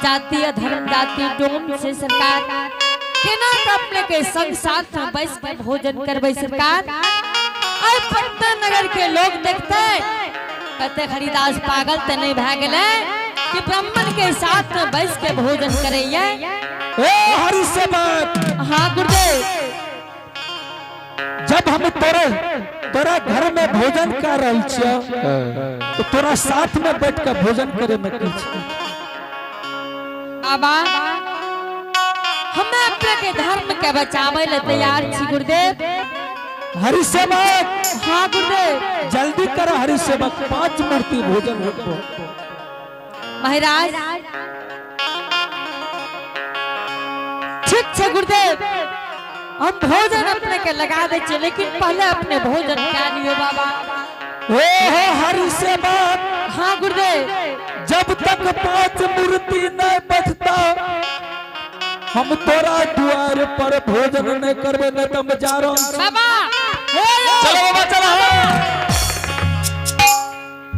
जाति अधर्म जाति टोन से सरकार केना अपने के संग साथ में बैठ के भोजन करबे सरकार। आई पटना नगर के लोग देखते कहते हरिदास पागल तो नहीं भा गए कि ब्राह्मण के साथ में बैठ के भोजन करैया। हरि से बात। हाँ गुरुदेव, जब हम तोरा घर में भोजन कर रहे छियै तो तोरा साथ में बैठ कर भोजन करे में की छै। बाबा हमें अपने के धर्म के बचावे ले तैयार छी गुरुदेव। हरि सेवक। हाँ गुरुदेव, जल्दी करो हरि सेवक, 5 मूर्ति भोजन रखो। महाराज ठीक है गुरुदेव, हम भोजन अपने के लगा दे छे, लेकिन पहले अपने भोजन क्या लियो बाबा। हो हरि सेवक। हाँ गुरुदेव, जब तक 5 मूर्ति न बैठता हम तोरा द्वार पर भोजन नहीं करबे, न तो जा रहा हूं बाबा। चलो बाबा चलो।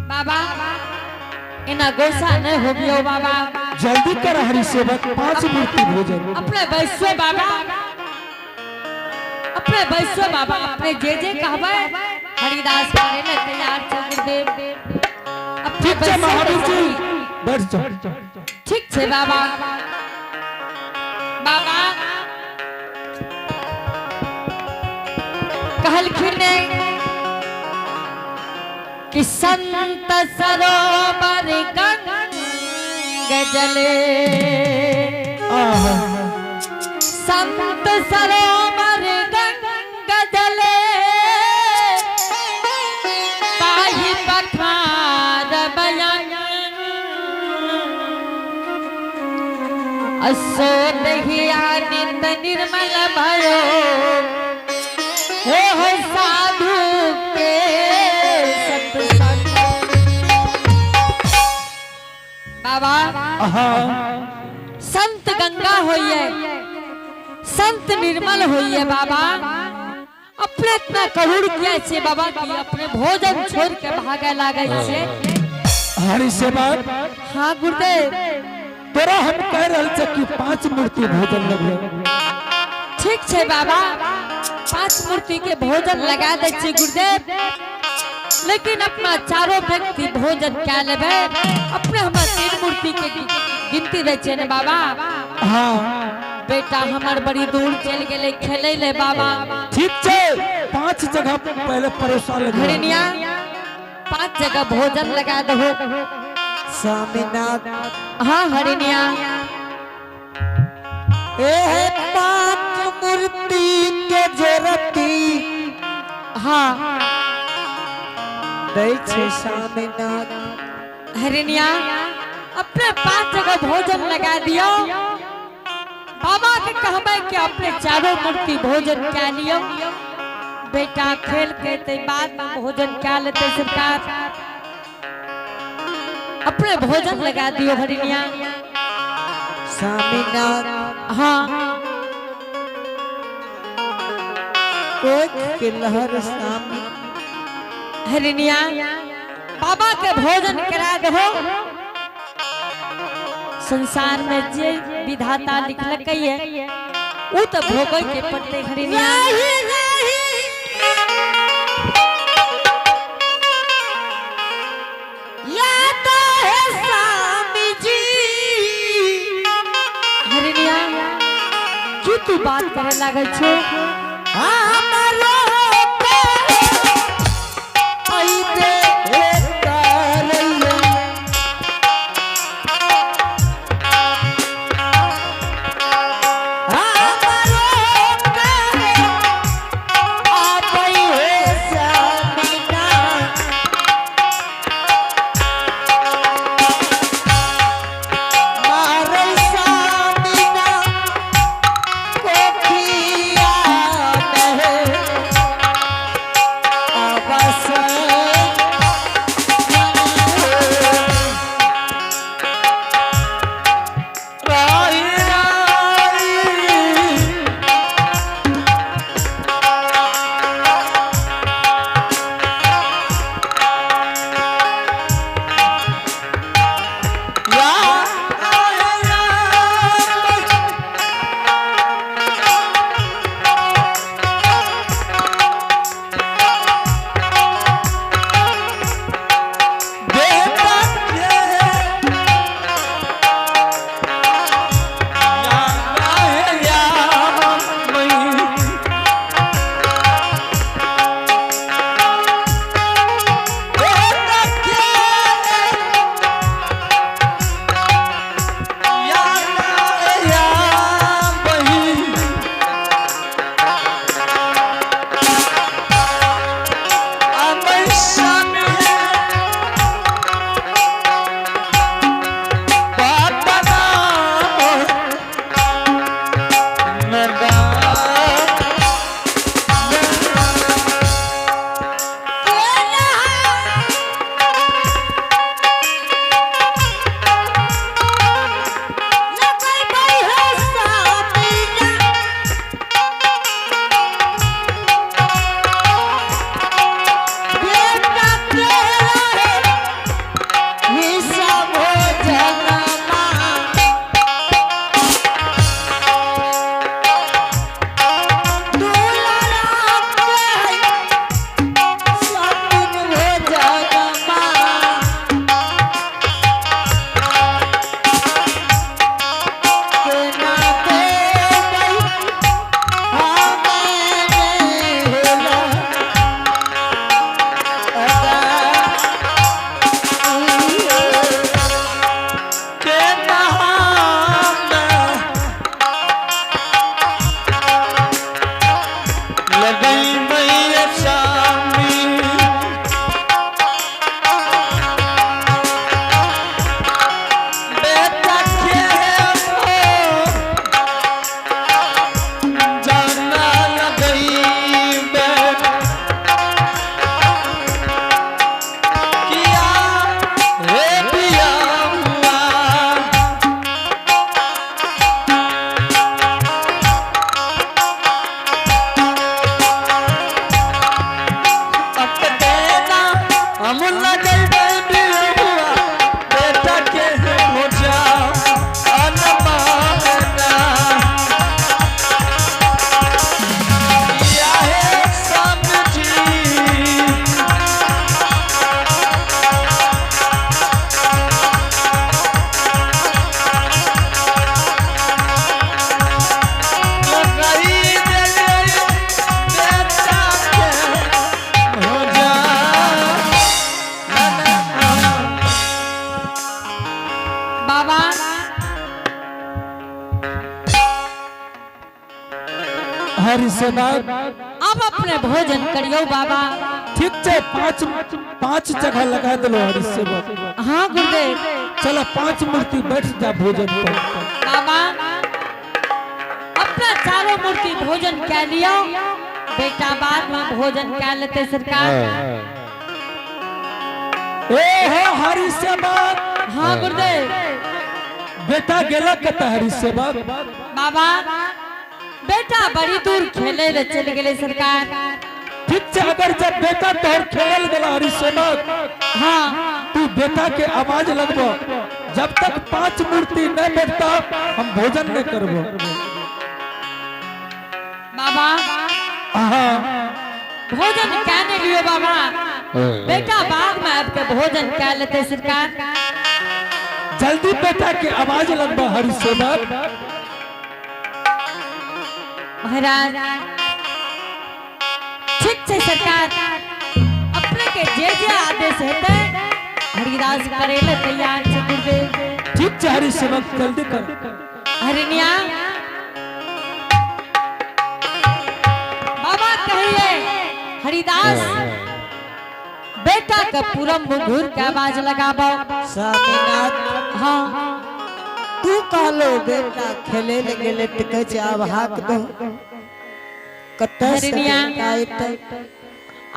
बाबा इना गोसा नहीं हो बियो बाबा। जल्दी कर हरि सेवक, 5 मूर्ति भोजन। अपने बैसो बाबा, अपने बैसो बाबा, अपने जे कहबे हरिदास करे ले तैयार छ गुरुदेव। ठीक है महावीर जी, बैठ जाओ। ठीक है बाबा। बाबा कहलखिन कि संत सरोवर गंगा जले, संत सरोवर गंगा जले, पाहि पखार बयान, असो दहिया नित निर्मल भयो, हो साधु के सत्संग। बाबा संत गंगा होइए, संत निर्मल होइए बाबा। अपने इतना करूर किया छे बाबा कि अपने भोजन छोड़ के भागे लागे छे। हरि सेवक। हाँ गुरुदेव, तोरा हम कह रहल छ कि 5 मूर्ति भोजन लगे। ठीक है बाबा, 5 मूर्ति के भोजन लगा दे छे गुरुदेव, लेकिन अपना चारों व्यक्ति भोजन क्या लेबे। अपने हमार 3 मूर्ति के गिनती दे छे ने बाबा। हाँ बेटा हमार बड़ी दूर चल गेले खेले ले बाबा। ठीक है, 5 जगह पहले परोसा लगे। हरिनिया 5 जगह भोजन लगा दो। स्वामीनाथ। हाँ हरिनिया 5 मूर्ति के जरती। हाँ दै छे स्वामीनाथ। हरिनिया अपने 5 जगह भोजन लगा दियो। बाबा के कहबे कि अपने चारों मूर्ति भोजन क्या लियो। बेटा खेल के ते बाद में भोजन क्या लेते सरकार। अपने भोजन लगा दियो हरिनिया। स्वामीनाथ। हाँ कोक के लहर स्वामी। हरिनिया बाबा के भोजन करा दो। संसार में जे विधाता लिखलक है वो तो भोगै के पड़ते हरिनिया। हरिनिया क्यों तू बात करे लागल छो। बाबा हरिसेनाथ अब अपने भोजन करियो बाबा। ठीक है, पांच जगह लगा दिलो हरिसेनाथ। हाँ गुरुदेव। चलो 5 मूर्ति बैठ जा भोजन पर। बाबा अपना चारों मूर्ति भोजन क्या लियो, बेटा बाद में भोजन क्या लेते सरकार। ए हो हरिसेनाथ। हाँ गुरुदेव। बेटा गेला कत हरिसेनाथ। बाबा बेटा बड़ी दूर खेले रे चल गेले सरकार। ठीक है, अगर जब बेटा तोहर खेल गेला हरिसेनाथ, हाँ तू बेटा के आवाज लगबो। जब तक 5 मूर्ति नहीं बैठता हम भोजन नहीं करबो। बाबा भोजन क्या नहीं लियो बाबा, बेटा बाद में आपके भोजन क्या लेते सरकार। जल्दी बेटा के आवाज लगबो हरिसेनाथ। महाराज ठीक है सरकार, अपने के जे आदेश हेते हरिदास करेले तैयार छे गुरुदेव। ठीक है हरिसेनाथ, जल्दी कर। हरिनिया बाबा कहिए हरिदास बेटा का पूरा मुंगूर के आवाज लगाबो। स्वामीनाथ हाँ तू कहलो बेटा खेले ले गेले टिके जाब हाक दो कत्ते से हरिनिया। आइत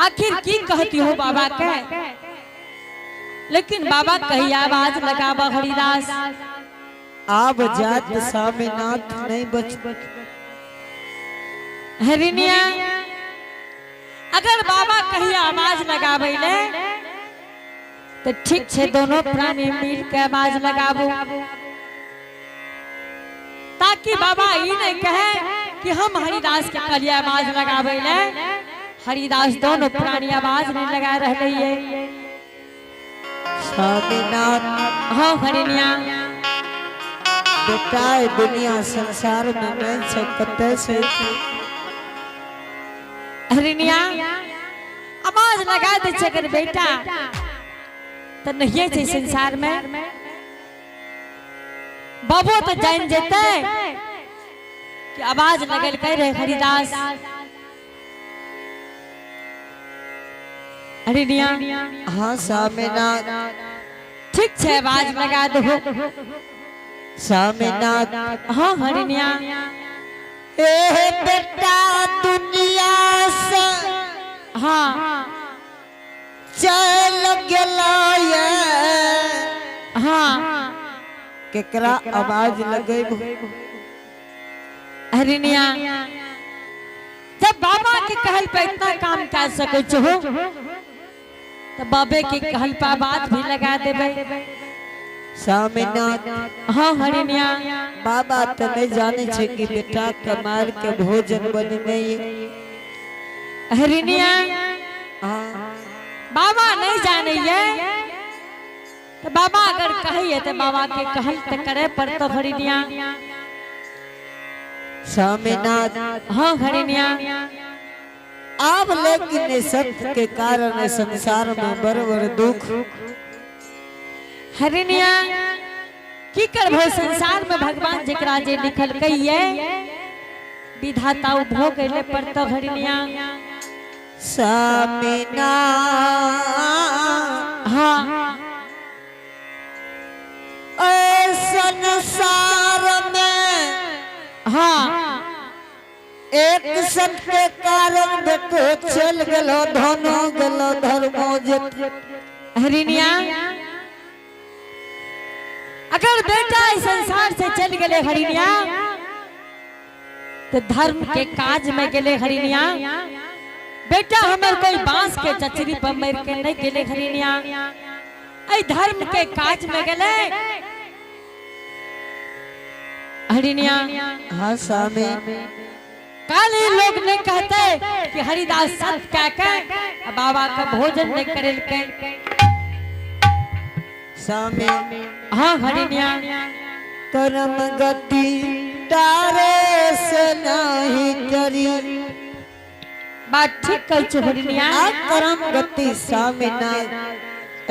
आखिर की कहती हो बाबा के, लेकिन बाबा कही आवाज लगाबो हरिदास। आब जात स्वामीनाथ नहीं बच। हरिनिया अगर बाबा कही आवाज लगाबे ले तो ठीक छे, दोनों प्राणी मिल के आवाज लगाबो, ताकि बाबा ई नहीं कहे कि हम हरिदास के कलिए आवाज लगाबे ले। हरिदास दोनों प्राणी आवाज नहीं लगा रहे है। स्वामीनाथ हाँ हरिनिया बेटा ए दुनिया संसार में नहीं छे कत्ते से। हरिनिया आवाज लगा दे छे अगर बेटा तो नहीं छे संसार में। बाबू तो जान जेते कि आवाज लगल कह रहे हरिदास। हरिनिया हाँ स्वामीनाथ ठीक छे आवाज लगा दो। स्वामीनाथ हाँ हरिनिया ए बेटा दुनिया से हाँ चल गेला ये हाँ केकरा आवाज लगेबो। हरिनिया जब बाबा के कहल पे इतना काम कर सको हो तो बाबे के कहल पे बात भी लगा देबे। स्वामीनाथ हाँ हरिनिया बाबा तो नहीं जाने छे कि बेटा कमार के भोजन बनने हरिनिया हाँ बाबा नहीं जाने ये तो बाबा अगर कहिए तो बाबा के कहल तो करे पर तो हरिनिया। स्वामीनाथ हाँ हरिनिया अब लेकिन सत्य के कारण संसार में बड़ दुख। हरिनिया की करबो संसार में भगवान जकरा जे लिखल कहिए विधाता भोग ले पर तो हरिनिया। स्वामीनाथ हाँ संसार में हाँ एक सत्य कारण बेटो चल गलो धनो गलो धर्मो जत। हरिनिया अगर बेटा इस संसार से चल गए हरिनिया तो धर्म के काज में गए हरिनिया। बेटा हमारे कोई बांस के चचरी पर मर के नहीं गए हरिनिया, ऐ धर्म के काज में गए हरिनिया। हाँ स्वामी काले लोग ने कहते कि हरिदास सत क्या कह बाबा का भोजन नहीं करेल के। स्वामी हाँ हरिनिया कर्म गति तारे से नहीं करी। बात ठीक कह छो हरिनिया। कर्म गति स्वामीनाथ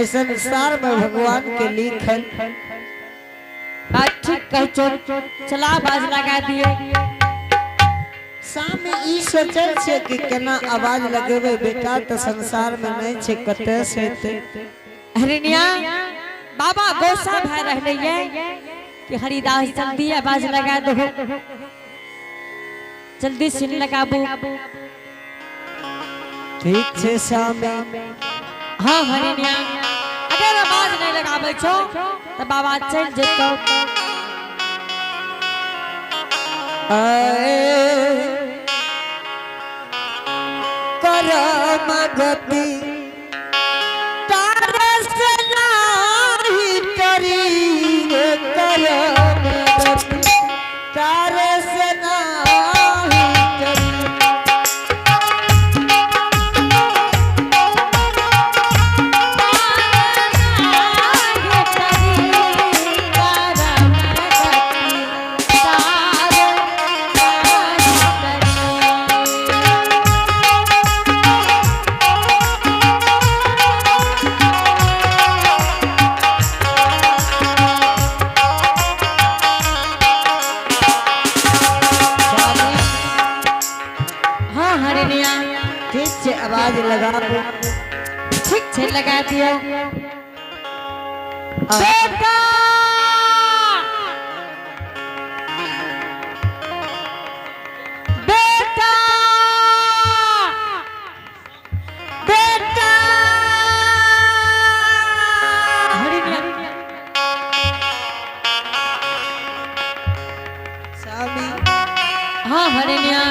संसार में भगवान के लिखल बात ठीक कह चो, चला आवाज लगा दिए। सामने ई सोचे छे कि केना आवाज लगेबे बेटा तो संसार में नहीं छे कते से ते। हरिनिया बाबा गोसा भाई रह रही है कि हरिदास जल्दी आवाज लगा दो, जल्दी सिन लगाबू। ठीक छे सामने। हाँ हरिनिया अगर आवाज नहीं लगाबे छो तो बाबा चल जेतो। करम गति तारे से नाही करी रे, करम गति तारे से नाही करी। ठीक छे आवाज लगा दो। ठीक छे लगा दिया। बेटा बेटा बेटा हरिनिया स्वामी हाँ हरिनिया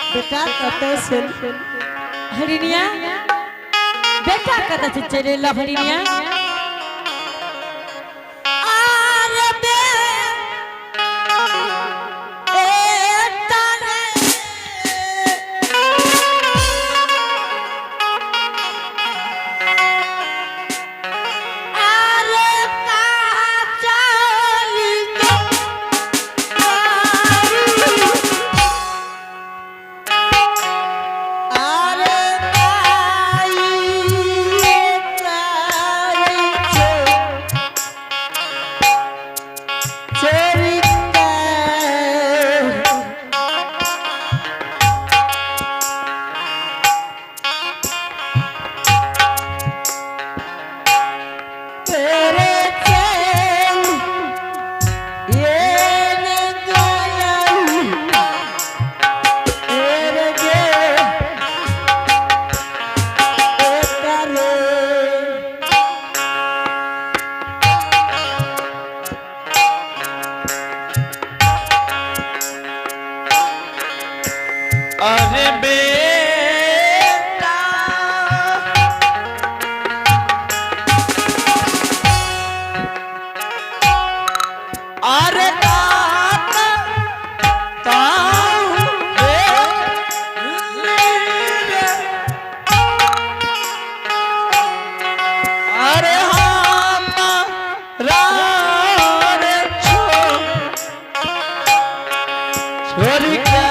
बेटा कते से हरिनिया बेटा कते से चले लो हरिनिया। आरे बे ए तारे आरे का चाली अरे बेटा अरे दाता ताऊ रे अरे हम रे छोरी का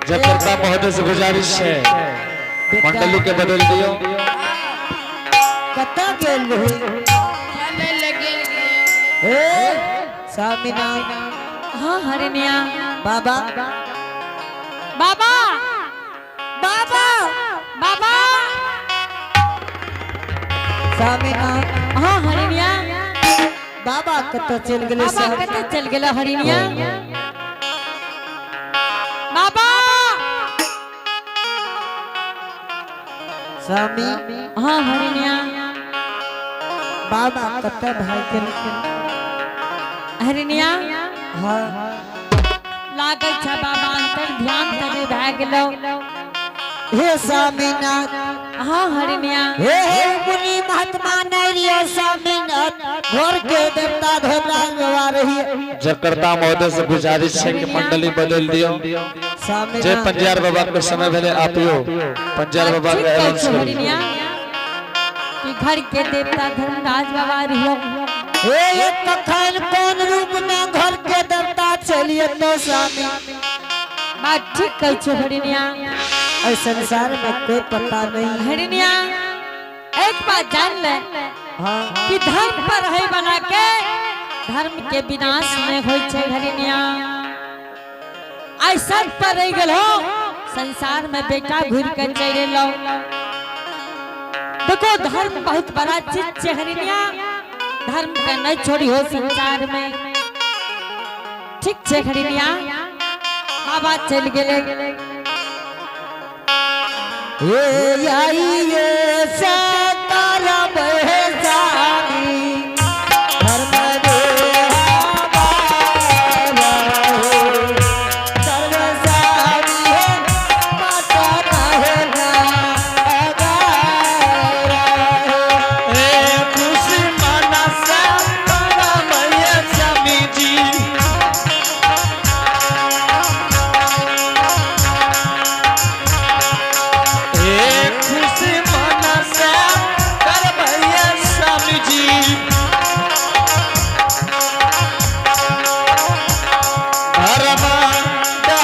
जगदम्बा महोदय से गुजारिश है मंडली के बदल दियो। कता गेल रही सामिना। हाँ हरिनिया बाबा बाबा स्वामीनाथ हाँ हरिनिया बाबा कत चल गेले बाबा सब कते चल गेला हरिनिया बाबा स्वामी हाँ हरिनिया बाबा कत भाग गेल हरिनिया हाँ लागै छ बाबा अंतर ध्यान करे भए गेलो हे स्वामीनाथ हाँ हरिनिया हे मुनि महात्मा नरियो स्वामीनाथ घर के देवता धोता गवा रही है जकर्ता महोदय से गुजारिश है कि मंडली बदल दियो जय स्वामीनाथ पंजार बाबा के समय भेले आपियो पंजार बाबा के ऐलान करियो हरिनिया कि घर के देवता धर्मराज बाबा रहियो हे कखन कौन रूप में घर के देवता चलिए तो स्वामी बात ठीक कह छो हरिनिया इस संसार में कोई पता नहीं है हरिनिया एक बात जान ले हाँ कि धर्म पर है बना के धर्म के विनाश में होय छे हरिनिया ऐसा पर रह गेल हो संसार में बेटा घूर के चले लो देखो धर्म बहुत बड़ा चीज छे हरिनिया धर्म के नहीं छोड़ी हो संसार में ठीक छे हरिनिया बाबा चल गेले ये आई ये सतार बहसानी धर्म दे हमारा सर्वसानी है माता महना अगारा ए खुशी मना से परमय स्वामी जी खुशी मना से परमय स्वामी जी धर्म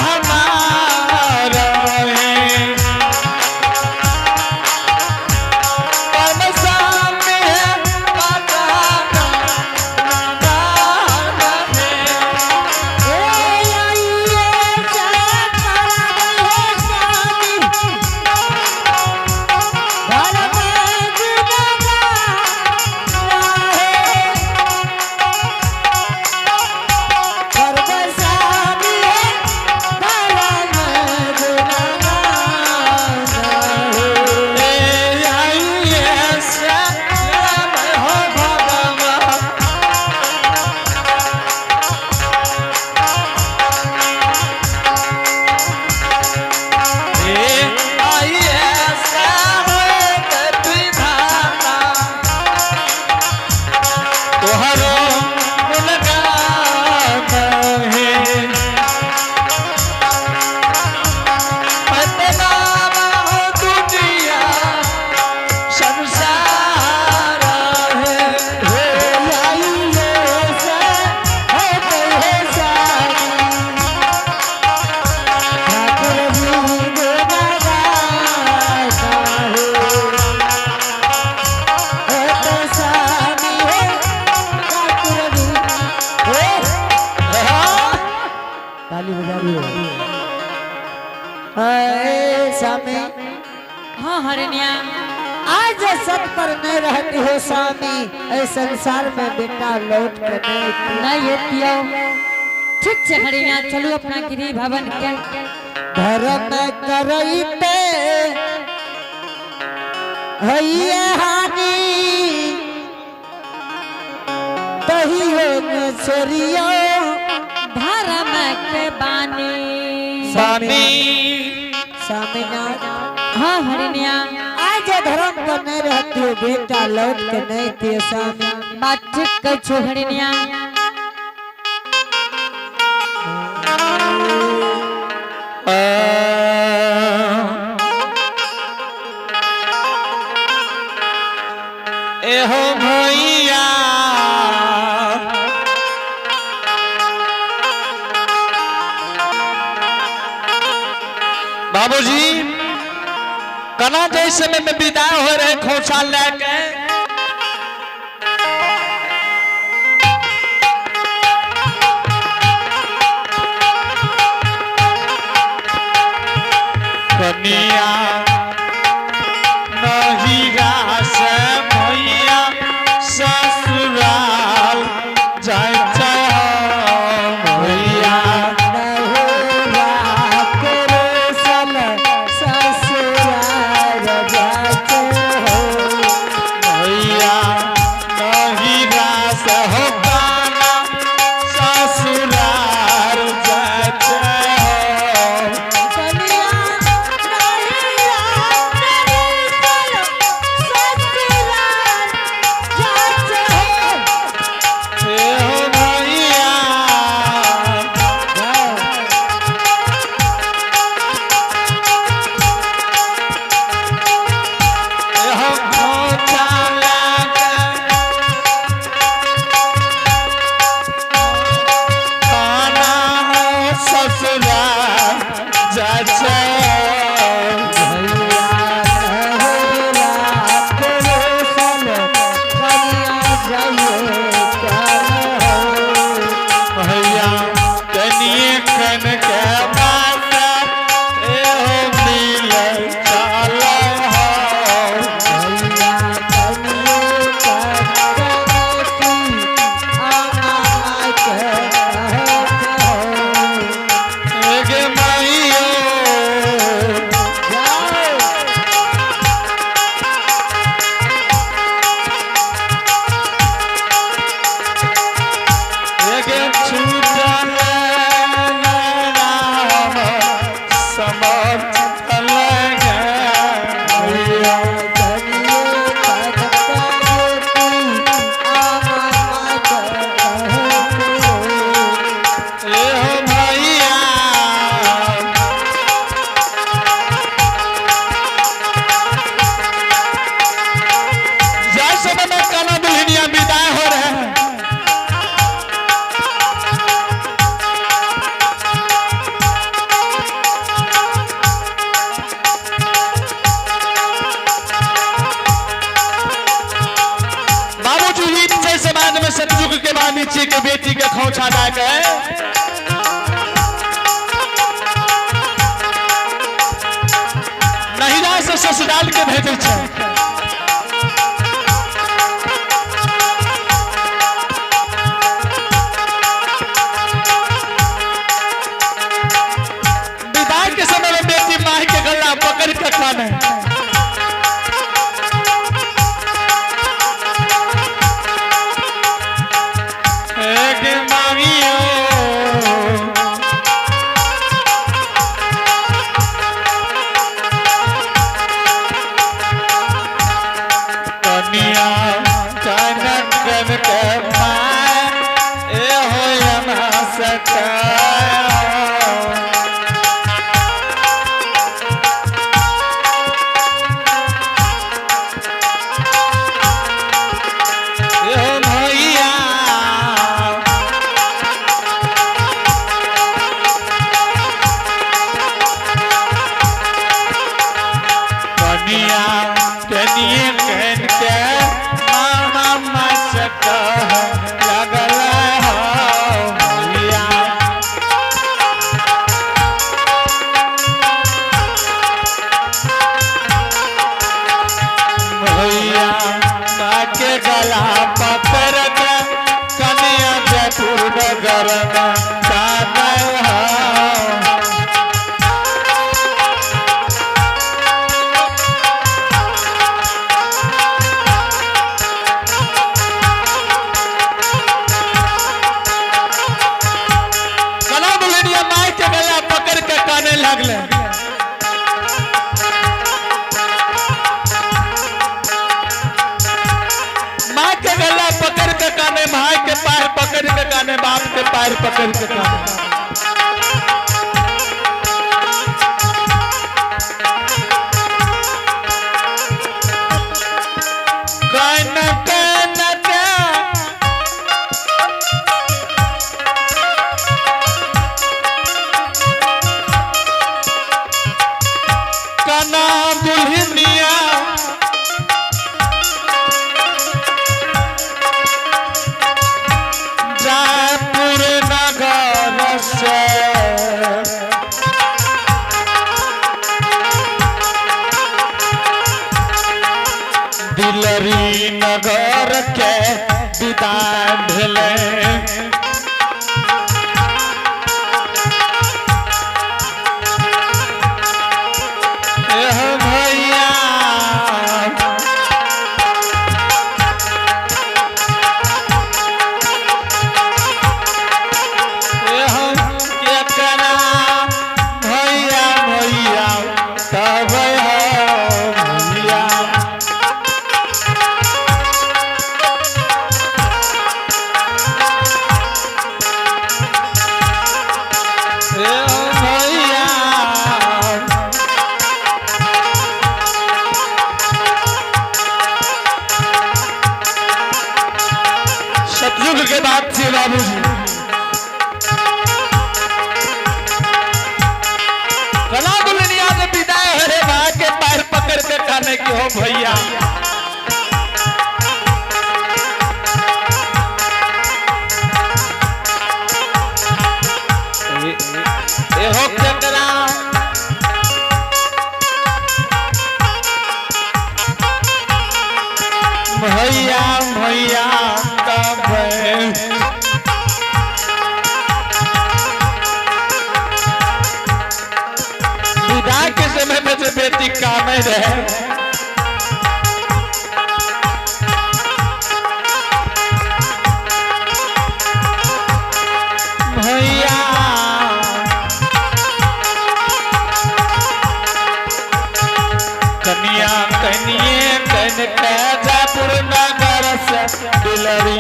हमारा है परम स्वामी है माता ये आई ये सतार बहसानी धर्म गुणगान सर्वसानी है धर्म गुणगान ताली बजा रही हो स्वामी हाँ हरिनिया आज सत पर नहीं रहती हो स्वामी इस संसार में बेटा लौट के नहीं नहीं एतियो ठीक छे हरिनिया चलो अपना गिरी भवन के धर्म करैते हैये हानि तहियो न छोड़ियो धर्म के बानी स्वामी स्वामीनाथ हाँ हरिनिया आज धर्म पर नहीं रहती हो बेटा लौट के नहीं थे स्वामी बात ठीक कह छो हरिनिया एहो भैया बाबूजी कना जैसे में विदाई हो रहे खोसा लेके कनिया नहीं गास भैया के नहिरा से ससुराल के भेजल छै। विदाई के समय में बेटी माई के गला पकड़ के काने बाप के पैर पकड़ के कना दुल्हनिया दिलरी नगर के विदा भेले भैया सतयुग के बाद से बाबूजी कला दुल्हनिया से विदाई हरे भाई के पैर पकड़ के कहने की हो भैया हो चकरा भैया भैया विदा के समय में जो बेटी काम रहे भैया कनिया कनिए कन का जापुर नगर से दिलरी